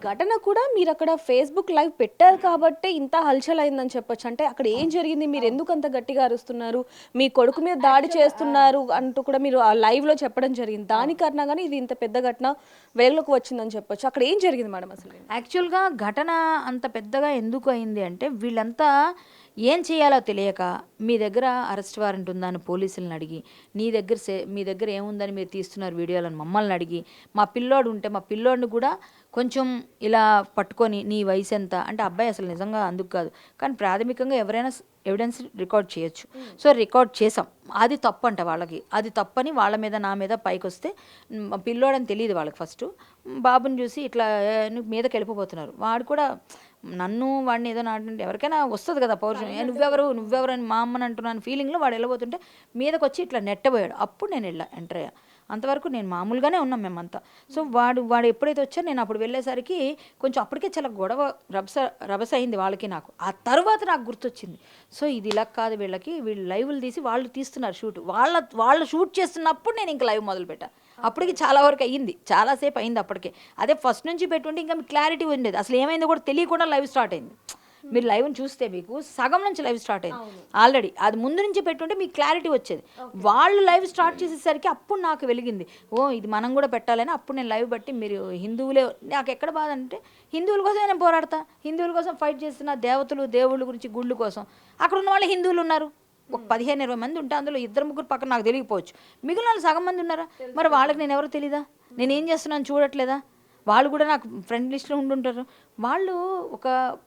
ఘటన కూడా మీరక్కడ ఫేస్‌బుక్ లైవ్ పెట్టారు కాబట్టే ఇంత హల్చల్ అయిందని చెప్పొచ్చు. అంటే అక్కడ ఏం జరిగింది? మీరెందుకు అంత గట్టిగా అరుస్తున్నారు? మీ కొడుకు మీద దాడి చేస్తున్నారు అంటూ కూడా మీరు ఆ లైవ్‌లో చెప్పడం జరిగింది. దాని కారణంగానే ఇది ఇంత పెద్ద ఘటన వెలుగులోకి వచ్చిందని చెప్పొచ్చు. అక్కడ ఏం జరిగింది మేడం అసలు? యాక్చువల్‌గా ఘటన అంత పెద్దగా ఎందుకు అయింది అంటే, వీళ్ళంతా ఏం చేయాలో తెలియక, మీ దగ్గర అరెస్ట్ వారెంట్ ఉందా అని పోలీసుల్ని అడిగి, మీ దగ్గర ఏముందని మీరు తీస్తున్నారు వీడియోలని మమ్మల్ని అడిగి, మా పిల్లోడు ఉంటే మా పిల్లోడిని కూడా కొంచెం ఇలా పట్టుకొని, నీ వయసెంత అంటే, అబ్బాయి అసలు నిజంగా అందుకు కాదు. కానీ ప్రాథమికంగా ఎవరైనా ఎవిడెన్స్ రికార్డ్ చేయొచ్చు. సో, రికార్డ్ చేసాం. అది తప్పంట వాళ్ళకి. అది తప్పని వాళ్ళ మీద నా మీద పైకొస్తే పిల్లోడని తెలియదు వాళ్ళకి ఫస్టు. బాబుని చూసి ఇట్లా మీదకి వెళ్ళిపోతున్నారు. వాడు కూడా నన్ను వాడిని ఏదో నాటంటే ఎవరికైనా వస్తుంది కదా పౌరుషం. నువ్వెవరు అని మా అమ్మని అంటున్నాను ఫీలింగ్లో వాడు వెళ్ళబోతుంటే మీదకొచ్చి ఇట్లా నెట్టబోయాడు. అప్పుడు నేను ఎంటర్ అయ్యా. అంతవరకు నేను మామూలుగానే ఉన్నాం మేమంతా. సో వాడు ఎప్పుడైతే వచ్చారో నేను అప్పుడు వెళ్ళేసరికి కొంచెం అప్పటికే చాలా గొడవ రభస అయింది వాళ్ళకి నాకు. ఆ తర్వాత నాకు గుర్తొచ్చింది. సో ఇది ఇలా కాదు, వీళ్ళు లైవ్లు తీసి వాళ్ళు తీస్తున్నారు షూట్. వాళ్ళు షూట్ చేస్తున్నప్పుడు నేను ఇంక లైవ్ మొదలుపెట్టా. అప్పటికి చాలా వరకు అయ్యింది, చాలాసేపు అయింది అప్పటికే. అదే ఫస్ట్ నుంచి పెట్టుంటే ఇంకా మీకు క్లారిటీ ఉండేది. అసలు ఏమైందో కూడా తెలియకుండా లైవ్ స్టార్ట్ అయింది. మీరు లైవ్ని చూస్తే మీకు సగం నుంచి లైవ్ స్టార్ట్ అయింది ఆల్రెడీ. అది ముందు నుంచి పెట్టుంటే మీకు క్లారిటీ వచ్చేది. వాళ్ళు లైవ్ స్టార్ట్ చేసేసరికి అప్పుడు నాకు వెలిగింది, ఓ ఇది మనం కూడా పెట్టాలని. అప్పుడు నేను లైవ్ బట్టి మీరు హిందువులే. నాకు ఎక్కడ బాధ అంటే, హిందువుల కోసం నేను పోరాడతా, హిందువుల కోసం ఫైట్ చేస్తున్నా, దేవుళ్ళ గురించి గుళ్ళు కోసం. అక్కడ ఉన్న వాళ్ళు హిందువులు ఉన్నారు, ఒక 15-20 మంది ఉంటే అందులో 2-3 పక్కన నాకు తెలియకపోవచ్చు. మిగిలిన వాళ్ళు సగం మంది ఉన్నారా? మరి వాళ్ళకి నేను ఎవరో తెలీదా? నేను ఏం చేస్తున్నాను చూడట్లేదా? వాళ్ళు కూడా నాకు ఫ్రెండ్ లిస్ట్లో ఉండుంటారు. వాళ్ళు ఒక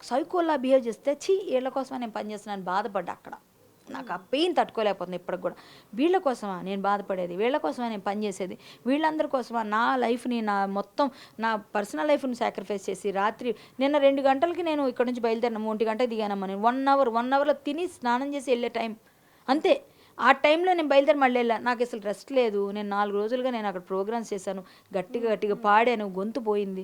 సైకోలా బిహేవ్ చేస్తే వీళ్ళ కోసమా నేను పనిచేస్తున్నాను బాధపడ్డా అక్కడ. నాకు ఆ పెయిన్ తట్టుకోలేకపోతుంది ఇప్పటికి కూడా. వీళ్ళ కోసమా నేను బాధపడేది, వీళ్ళ కోసమా నేను పనిచేసేది, వీళ్ళందరి కోసమా నా లైఫ్ని, మొత్తం నా పర్సనల్ లైఫ్ని సాక్రిఫైస్ చేసి రాత్రి నిన్న 2 గంటలకి నేను ఇక్కడ నుంచి బయలుదేరిన 1 గంటకి దిగానమ్మా. నేను 1 అవర్లో తిని స్నానం చేసి వెళ్ళే టైం అంతే. ఆ టైంలో నేను బయలుదేరి మళ్ళీ వెళ్ళాను. నాకు అసలు రెస్ట్ లేదు. నేను 4 రోజులుగా నేను అక్కడ ప్రోగ్రామ్స్ చేశాను, గట్టిగా పాడాను, గొంతు పోయింది.